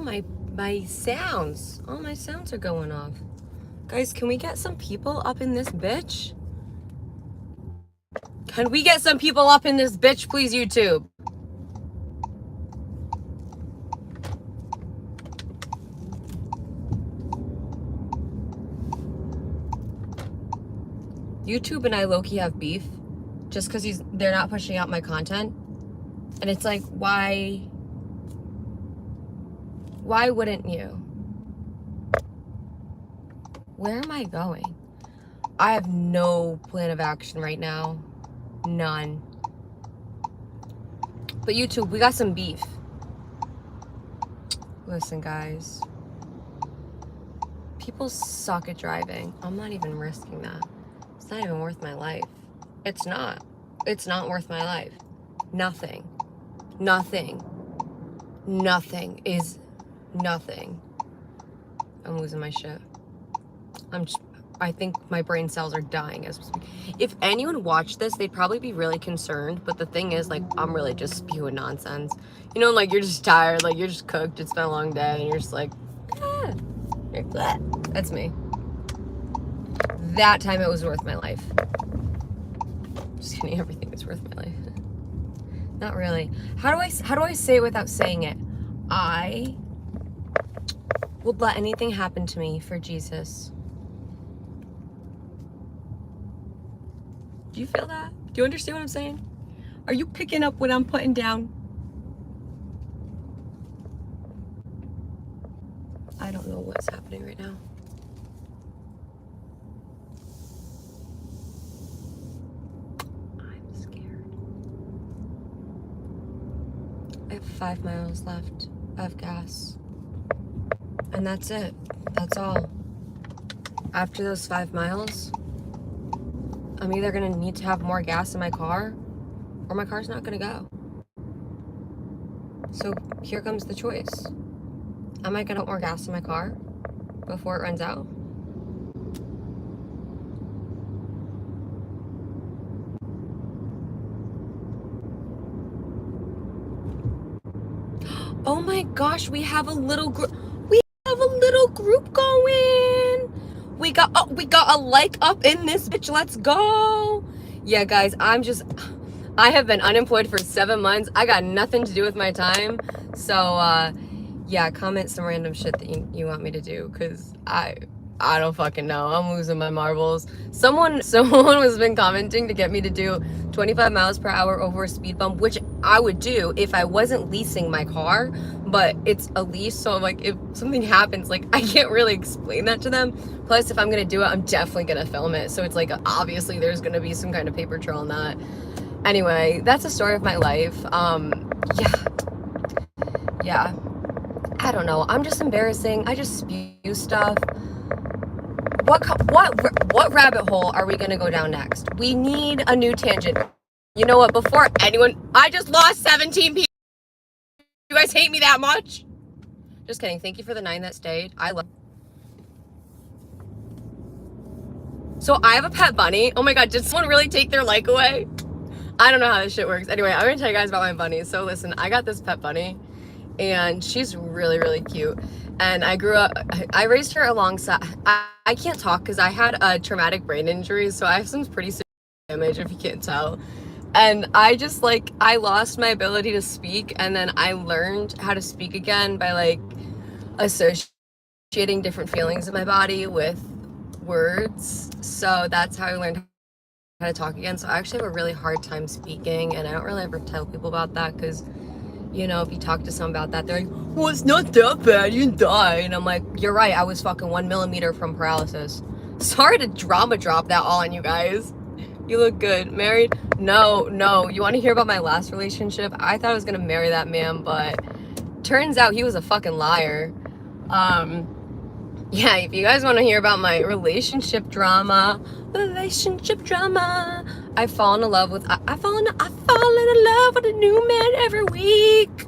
my sounds. All my sounds are going off. Guys, can we get some people up in this bitch? Can we get some people up in this bitch, please, YouTube? YouTube and I low-key have beef just because they're not pushing out my content. And it's like, why wouldn't you? Where am I going? I have no plan of action right now. None. But YouTube, we got some beef. Listen, guys. People suck at driving. I'm not even risking that. It's not even worth my life. It's not. It's not worth my life. Nothing. Nothing. Nothing is nothing. I'm losing my shit. I think my brain cells are dying as we speak. If anyone watched this, they'd probably be really concerned. But the thing is, like, I'm really just spewing nonsense. You know, like, you're just tired. Like, you're just cooked. It's been a long day. And you're just like, you're glad. That's me. That time it was worth my life. Just kidding. Everything is worth my life. Not really. How do I say it without saying it? I would let anything happen to me for Jesus. Do you feel that? Do you understand what I'm saying? Are you picking up what I'm putting down? I don't know what's happening right now. I'm scared. I have 5 miles left of gas. And that's it. That's all. After those 5 miles, I'm either gonna need to have more gas in my car or my car's not gonna go. So here comes the choice. Am I gonna put more gas in my car before it runs out? Oh my gosh, we have a little group. We have a little group going. We got a like up in this bitch. Let's go. Yeah, guys, I have been unemployed for 7 months. I got nothing to do with my time. So, yeah, comment some random shit that you want me to do, because I don't fucking know. I'm losing my marbles. Someone has been commenting to get me to do 25 miles per hour over a speed bump, which I would do if I wasn't leasing my car, but it's a lease, so like if something happens, like I can't really explain that to them. Plus, if I'm gonna do it, I'm definitely gonna film it, so it's like obviously there's gonna be some kind of paper trail on that. Anyway, that's the story of my life. Yeah. I don't know. I'm just embarrassing. I just spew stuff. What rabbit hole are we gonna go down next? We need a new tangent. You know what? Before anyone, I just lost 17 people. You guys hate me that much? Just kidding. Thank you for the 9 that stayed. I love. So I have a pet bunny. Oh my god, did someone really take their like away? I don't know how this shit works. Anyway, I'm gonna tell you guys about my bunny. So listen, I got this pet bunny, and she's really, really cute. And I raised her alongside, I can't talk because I had a traumatic brain injury, so I have some pretty serious damage, if you can't tell. And I lost my ability to speak, and then I learned how to speak again by like associating different feelings in my body with words. So that's how I learned how to talk again. So I actually have a really hard time speaking, and I don't really ever tell people about that because, you know, if you talk to someone about that, they're like, well, it's not that bad, you didn't die. And I'm like, you're right, I was fucking 1 millimeter from paralysis. Sorry to drama drop that all on you guys. You look good. Married? No. You want to hear about my last relationship? I thought I was gonna marry that man, but turns out he was a fucking liar. Yeah, if you guys want to hear about my relationship drama, I fall in love with a new man every week.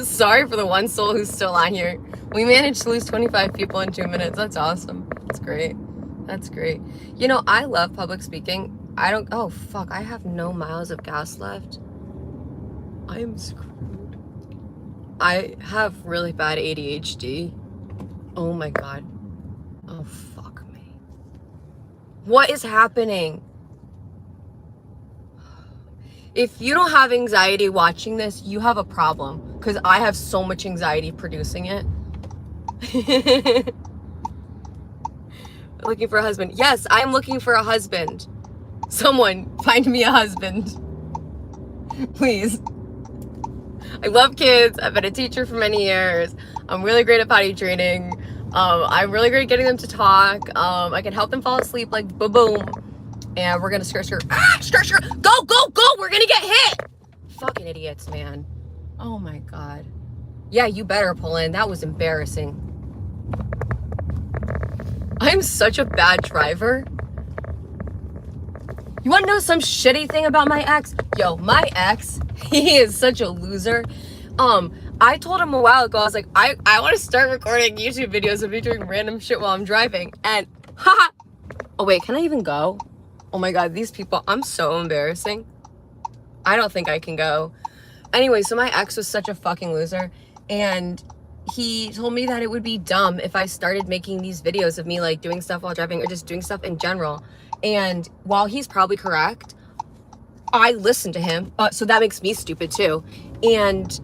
Sorry for the one soul who's still on here. We managed to lose 25 people in 2 minutes. That's awesome. That's great. That's great. You know, I love public speaking. Oh fuck, I have no miles of gas left. I am screwed. I have really bad ADHD. Oh my God. Oh, fuck me. What is happening? If you don't have anxiety watching this, you have a problem. Because I have so much anxiety producing it. Looking for a husband. Yes, I'm looking for a husband. Someone find me a husband. Please. I love kids. I've been a teacher for many years. I'm really great at potty training. I'm really great at getting them to talk. I can help them fall asleep like boom. And we're gonna skirt. Ah, skirt. Go. We're gonna get hit. Fucking idiots, man. Oh my God. Yeah, you better pull in. That was embarrassing. I'm such a bad driver. You wanna know some shitty thing about my ex? Yo, my ex, he is such a loser. I told him a while ago, I was like, I want to start recording YouTube videos of me doing random shit while I'm driving. And, haha. Oh wait, can I even go? Oh my God, these people, I'm so embarrassing. I don't think I can go. Anyway, so my ex was such a fucking loser. And he told me that it would be dumb if I started making these videos of me like doing stuff while driving or just doing stuff in general. And while he's probably correct, I listened to him. So that makes me stupid too. And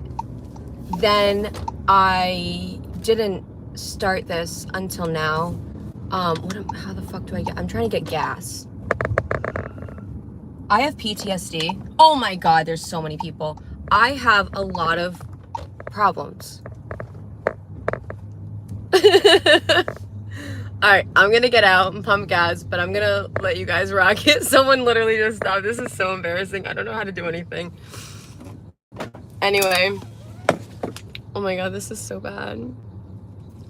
then I didn't start this until now. How the fuck do I get? I'm trying to get gas. I have PTSD. Oh my God, there's so many people. I have a lot of problems. All right, I'm gonna get out and pump gas, but I'm gonna let you guys rock it. Someone literally just stopped. This is so embarrassing. I don't know how to do anything. Anyway. Oh my God, this is so bad.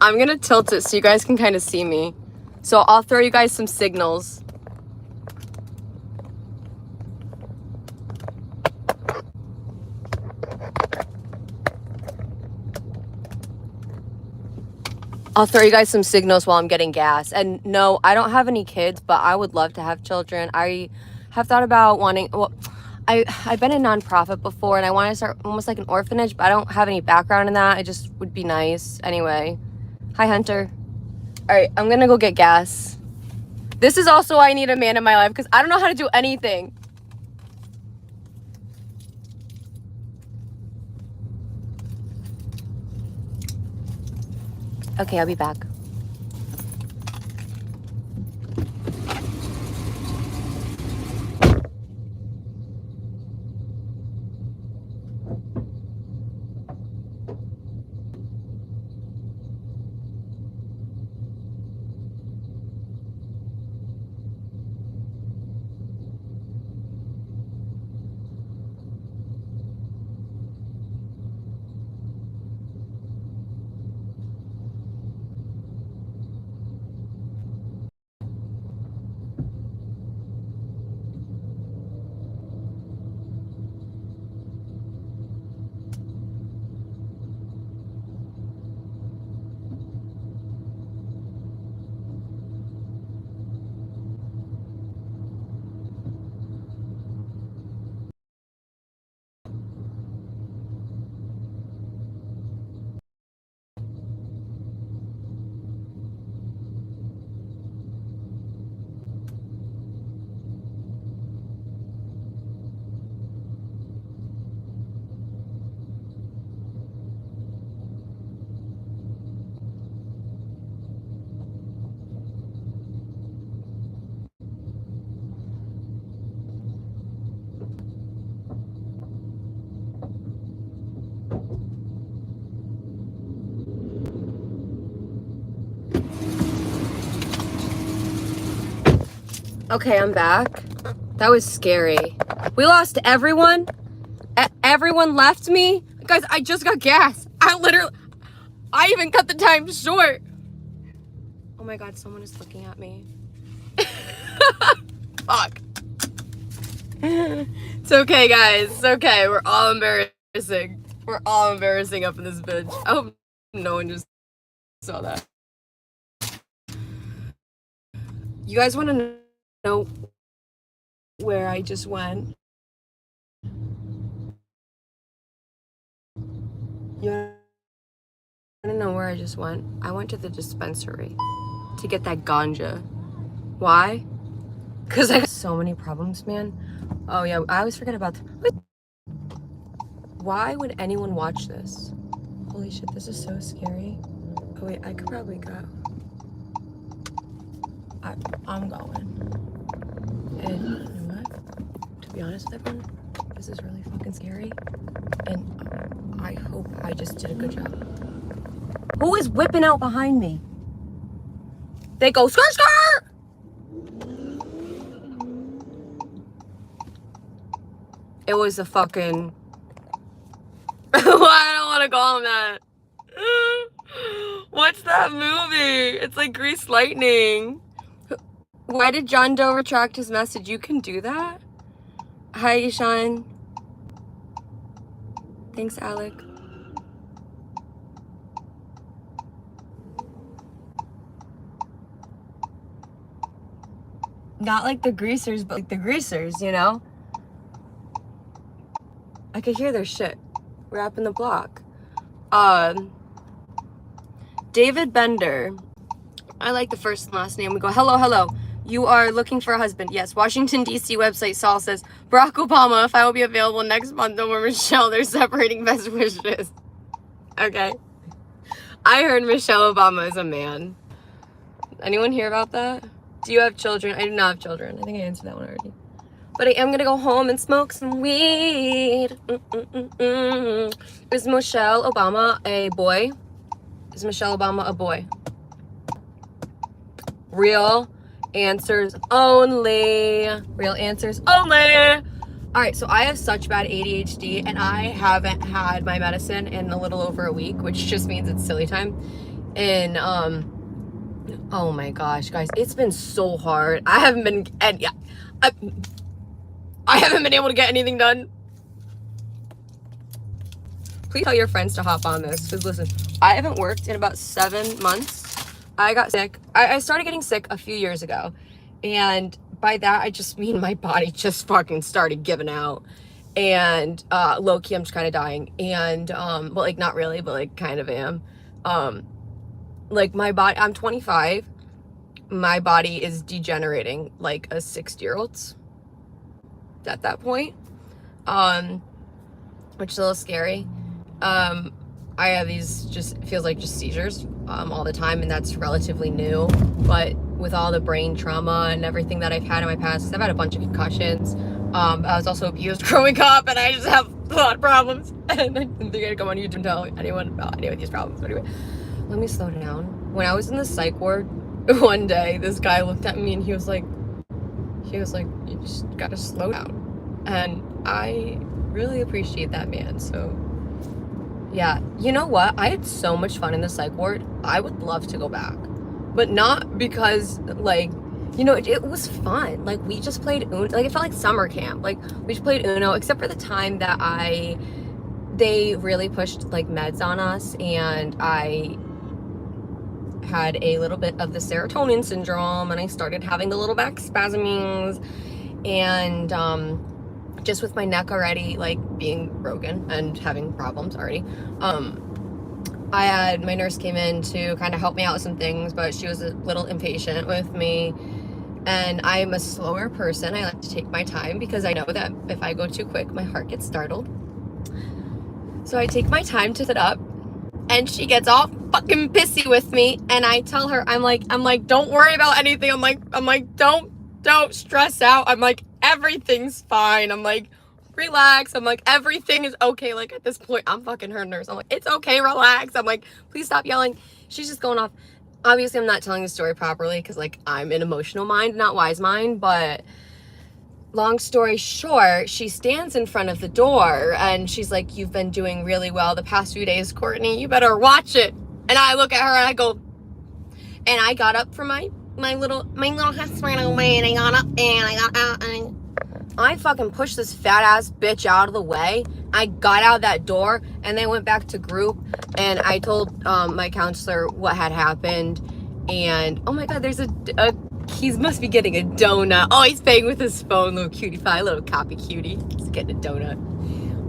I'm gonna tilt it so you guys can kind of see me. So I'll throw you guys some signals. I'll throw you guys some signals while I'm getting gas. And no, I don't have any kids, but I would love to have children. I have thought about wanting, well, I've been a nonprofit before and I want to start almost like an orphanage, but I don't have any background in that. It just would be nice. Anyway, hi Hunter. All right, I'm gonna go get gas. This is also why I need a man in my life because I don't know how to do anything. Okay, I'll be back. Okay, I'm back. That was scary. We lost everyone. Everyone left me. Guys, I just got gas. I even cut the time short. Oh my God, someone is looking at me. Fuck. It's okay, guys. It's okay. We're all embarrassing. We're all embarrassing up in this bitch. I hope no one just saw that. You guys want to know where I just went? You know where I just went. I went to the dispensary to get that ganja. Why? Because I have so many problems, man. Oh yeah, I always forget about why would anyone watch this? Holy shit, this is so scary. Oh wait, I could probably go. I'm going. And you know what? To be honest with everyone, this is really fucking scary. And I hope I just did a good job. Who is whipping out behind me? They go, skirt, skirt! It was a fucking... I don't want to call him that. What's that movie? It's like Grease Lightning. Why did John Doe retract his message? You can do that? Hi, Ishan. Thanks, Alec. Not like the greasers, but like the greasers, you know? I could hear their shit. We're up in the block. David Bender. I like the first and last name. We go, hello, hello. You are looking for a husband. Yes. Washington, D.C. website. Saul says, Barack Obama, if I will be available next month over Michelle, they're separating best wishes. Okay. I heard Michelle Obama is a man. Anyone hear about that? Do you have children? I do not have children. I think I answered that one already. But I am going to go home and smoke some weed. Is Michelle Obama a boy? Is Michelle Obama a boy? Real answers only. Real answers only. All right, so I have such bad ADHD and I haven't had my medicine in a little over a week, which just means it's silly time. And oh my gosh, guys, it's been so hard. I haven't been, and yeah, I haven't been able to get anything done. Please tell your friends to hop on this, because listen, I haven't worked in about 7 months. I got sick. I started getting sick a few years ago, and by that I just mean my body just fucking started giving out, and low-key I'm just kind of dying, and well, like not really, but like kind of am. Like my body, I'm 25, my body is degenerating like a 60-year-old's at that point, which is a little scary. I have these, just feels like just seizures all the time, and that's relatively new, but with all the brain trauma and everything that I've had in my past, 'cause I've had a bunch of concussions, I was also abused growing up, and I just have a lot of problems, and I didn't think I'd come on YouTube and tell anyone about any of these problems. But anyway, let me slow down. When I was in the psych ward one day, this guy looked at me and he was like, you just gotta slow down. And I really appreciate that man. So yeah, you know what? I had so much fun in the psych ward. I would love to go back, but not because like, you know, it was fun. Like we just played Uno. Like it felt like summer camp. Like we just played Uno, except for the time that they really pushed like meds on us, and I had a little bit of the serotonin syndrome, and I started having the little back spasmings, and just with my neck already like being broken and having problems already, my nurse came in to kind of help me out with some things, but she was a little impatient with me, and I'm a slower person. I like to take my time because I know that if I go too quick, my heart gets startled. So I take my time to sit up, and she gets all fucking pissy with me, and I tell her, I'm like, don't worry about anything. I'm like, don't stress out. I'm like, everything's fine. I'm like, relax. I'm like, everything is okay. Like at this point, I'm fucking her nurse. I'm like, it's okay, relax. I'm like, please stop yelling. She's just going off. Obviously, I'm not telling the story properly because like I'm an emotional mind, not wise mind, but long story short, she stands in front of the door and she's like, you've been doing really well the past few days, Courtney. You better watch it. And I look at her and I go, and I got up from my little hospital away, and I got up and I got out and I fucking pushed this fat ass bitch out of the way. I got out that door and then went back to group, and I told my counselor what had happened. And oh my god, there's he must be getting a donut. Oh, he's paying with his phone, little cutie pie, little copy cutie. He's getting a donut.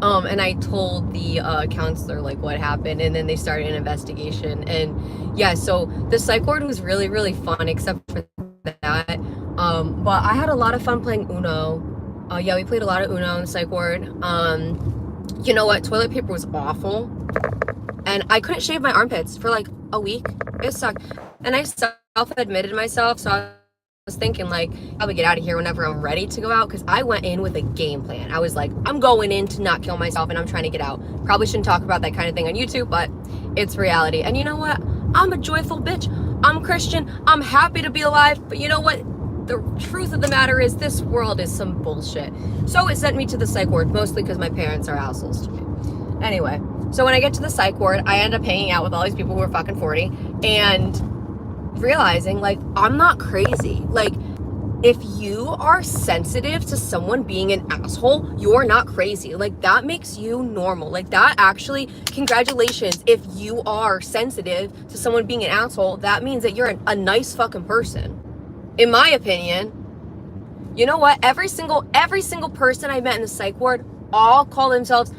And I told the counselor like what happened, and then they started an investigation. And yeah, so the psych ward was really, really fun, except for that. But I had a lot of fun playing Uno. Yeah, we played a lot of Uno in the psych ward. You know what? Toilet paper was awful, and I couldn't shave my armpits for like a week. It sucked, and I self-admitted myself, so I was thinking like I'll get out of here whenever I'm ready to go out, because I went in with a game plan. I was like, I'm going in to not kill myself, and I'm trying to get out. Probably shouldn't talk about that kind of thing on YouTube, but it's reality. And you know what? I'm a joyful bitch. I'm Christian. I'm happy to be alive. But you know what? The truth of the matter is this world is some bullshit. So it sent me to the psych ward, mostly because my parents are assholes to me. Anyway, so when I get to the psych ward, I end up hanging out with all these people who are fucking 40 and realizing like I'm not crazy. Like, if you are sensitive to someone being an asshole, you're not crazy. Like, that makes you normal. Like, that actually, congratulations. If you are sensitive to someone being an asshole, that means that you're a nice fucking person. In my opinion. You know what? Every single person I met in the psych ward all call themselves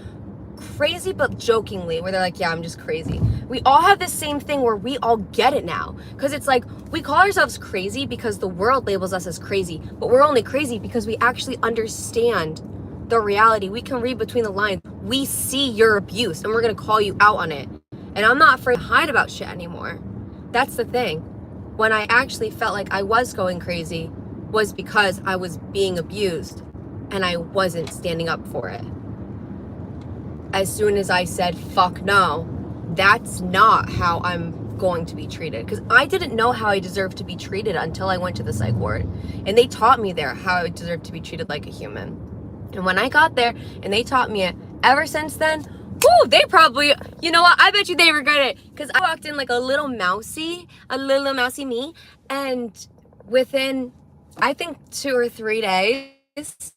crazy, but jokingly, where they're like, yeah, I'm just crazy. We all have this same thing where we all get it now, because it's like we call ourselves crazy because the world labels us as crazy, but we're only crazy because we actually understand the reality. We can read between the lines. We see your abuse and we're gonna call you out on it. And I'm not afraid to hide about shit anymore. That's the thing. When I actually felt like I was going crazy was because I was being abused and I wasn't standing up for it. As soon as I said, fuck no, that's not how I'm going to be treated. Because I didn't know how I deserved to be treated until I went to the psych ward. And they taught me there how I deserved to be treated like a human. And when I got there and they taught me it, ever since then, whoo, they probably, you know what, I bet you they regret it. Because I walked in like a little mousy me. And within, I think 2 or 3 days,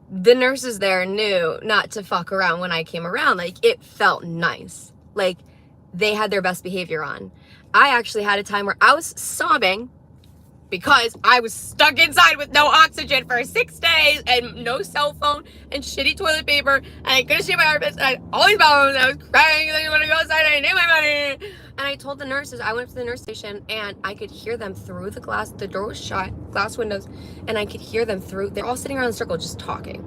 the nurses there knew not to fuck around when I came around. Like, it felt nice. Like, they had their best behavior on. I actually had a time where I was sobbing because I was stuck inside with no oxygen for 6 days and no cell phone and shitty toilet paper, and I couldn't shave my armpits, and I had all these problems, and I was crying, and I didn't want to go outside, and I need my money. And I told the nurses, I went up to the nurse station, and I could hear them through the glass. The door was shut, glass windows, and I could hear them through. They're all sitting around in a circle just talking.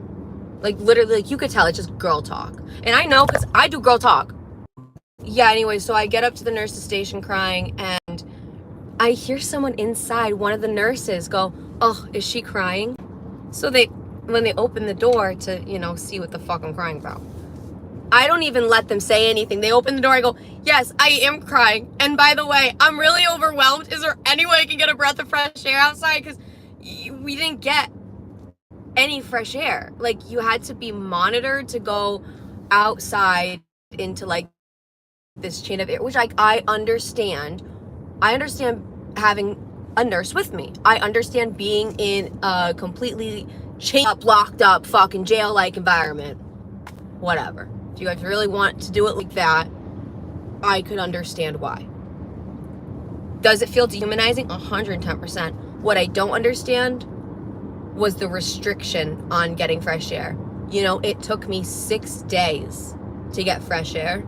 Like, literally, like, you could tell it's just girl talk. And I know, because I do girl talk. Yeah, anyway, so I get up to the nurse's station crying, and I hear someone inside, one of the nurses, go, oh, is she crying? So when they open the door to, you know, see what the fuck I'm crying about, I don't even let them say anything. They open the door, I go, yes, I am crying. And by the way, I'm really overwhelmed. Is there any way I can get a breath of fresh air outside? Because we didn't get any fresh air. Like, you had to be monitored to go outside into like this chain of air, which I understand. I understand having a nurse with me. I understand being in a completely chained up, locked up, fucking jail-like environment. Whatever. If you guys really want to do it like that, I could understand why. Does it feel dehumanizing? 110%. What I don't understand was the restriction on getting fresh air. You know, it took me 6 days to get fresh air.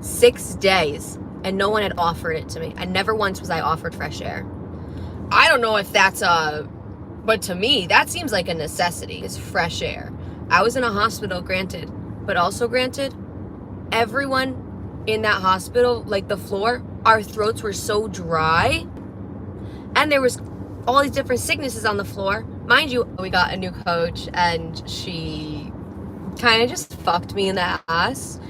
6 days. And no one had offered it to me. And never once was I offered fresh air. I don't know if that's but to me, that seems like a necessity, is fresh air. I was in a hospital, granted, but also granted, everyone in that hospital, like the floor, our throats were so dry, and there was all these different sicknesses on the floor. Mind you, we got a new coach, and she kind of just fucked me in the ass.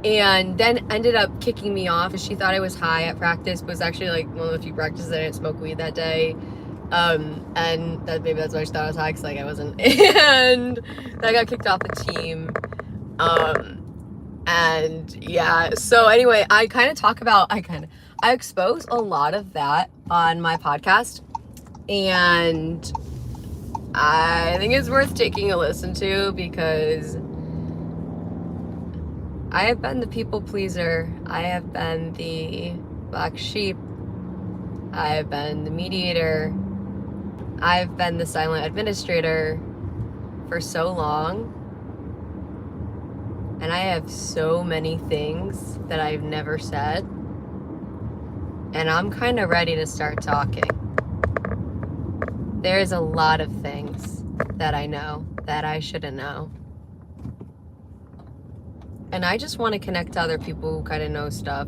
And then ended up kicking me off, and she thought I was high at practice, but was actually like one of the few practices that I didn't smoke weed that day. And that maybe that's why she thought I was high, because like I wasn't. And I got kicked off the team. And yeah, so anyway, I expose a lot of that on my podcast, and I think it's worth taking a listen to, because I have been the people pleaser. I have been the black sheep. I have been the mediator. I've been the silent administrator for so long. And I have so many things that I've never said. And I'm kind of ready to start talking. There's a lot of things that I know that I shouldn't know. And I just want to connect to other people who kind of know stuff.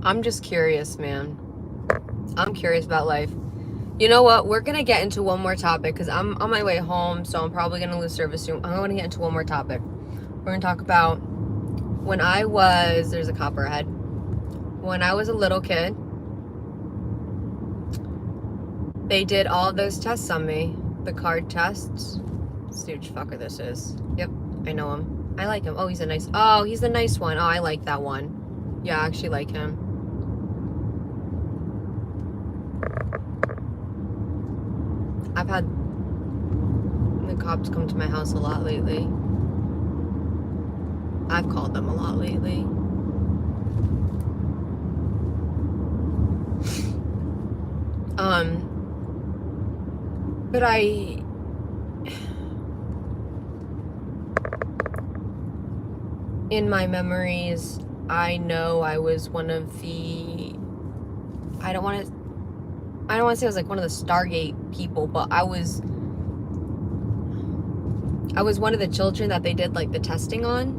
I'm just curious, man. I'm curious about life. You know what? We're going to get into one more topic because I'm on my way home, so I'm probably going to lose service soon. I'm going to get into one more topic. We're going to talk about when I was, there's a copper ahead. When I was a little kid, they did all those tests on me. The card tests. Stooge fucker this is. Yep, I know him. I like him. Oh, he's the nice one. Oh, I like that one. Yeah, I actually like him. I've had the cops come to my house a lot lately. I've called them a lot lately. But in my memories, I know I was one of the, I don't want to say I was like one of the Stargate people, but I was one of the children that they did like the testing on,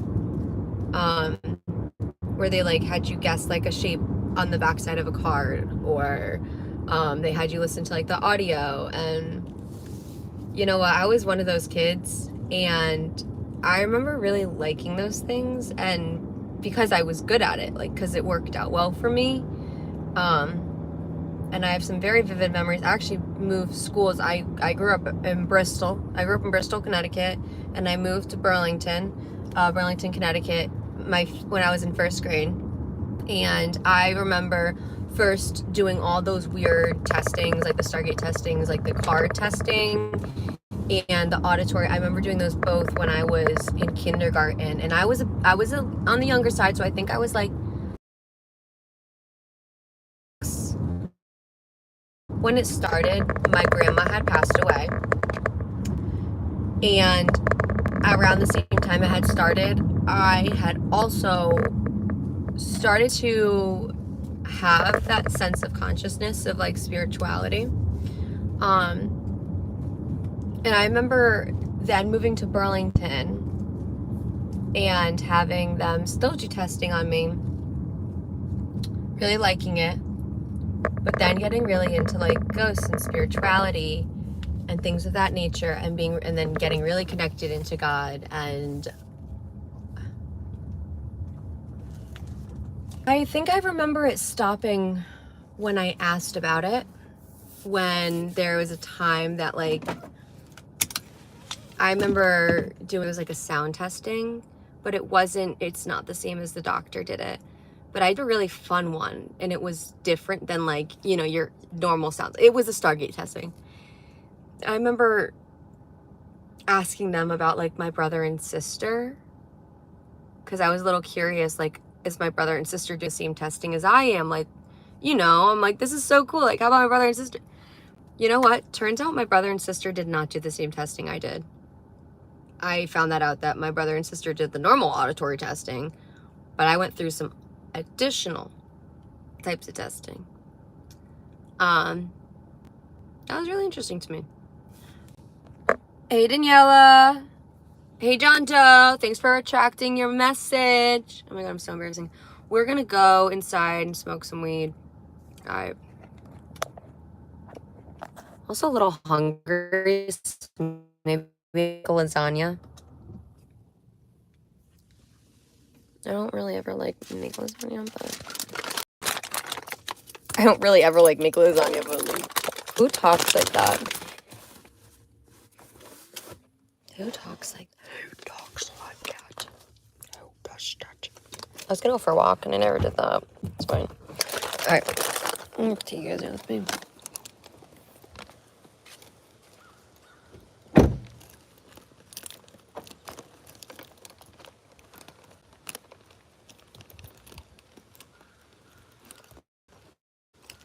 where they like had you guess like a shape on the backside of a card, or they had you listen to like the audio. And you know what, I was one of those kids, and I remember really liking those things, and because I was good at it, like because it worked out well for me. And I have some very vivid memories. I actually moved schools. I grew up in Bristol. I grew up in Bristol, Connecticut, and I moved to Burlington, Connecticut, when I was in first grade. And I remember first doing all those weird testings, like the Stargate testings, like the card testing and the auditory. I remember doing those both when I was in kindergarten, and I was on the younger side, so I think I was like, when it started, my grandma had passed away, and around the same time it had started, I had also started to have that sense of consciousness of like spirituality. And I remember then moving to Burlington and having them still do testing on me, really liking it, but then getting really into like ghosts and spirituality and things of that nature, and then getting really connected into God. And I think I remember it stopping when I asked about it, when there was a time that like, I remember doing, it was like a sound testing, but it's not the same as the doctor did it. But I did a really fun one, and it was different than like, you know, your normal sounds. It was a Stargate testing. I remember asking them about like my brother and sister, because I was a little curious, like, is my brother and sister doing the same testing as I am? Like, you know, I'm like, this is so cool. Like, how about my brother and sister? You know what? Turns out my brother and sister did not do the same testing I did. I found that my brother and sister did the normal auditory testing, but I went through some additional types of testing. That was really interesting to me. Hey, Daniela. Hey, John Doe. Thanks for retracting your message. Oh my God, I'm so embarrassing. We're going to go inside and smoke some weed. All right. Also a little hungry. Maybe a lasagna. I don't really ever like make lasagna, but like, who talks like that? Who talks like that? Who does that? I was gonna go for a walk and I never did that. It's fine. All right. I'm gonna take you guys with me.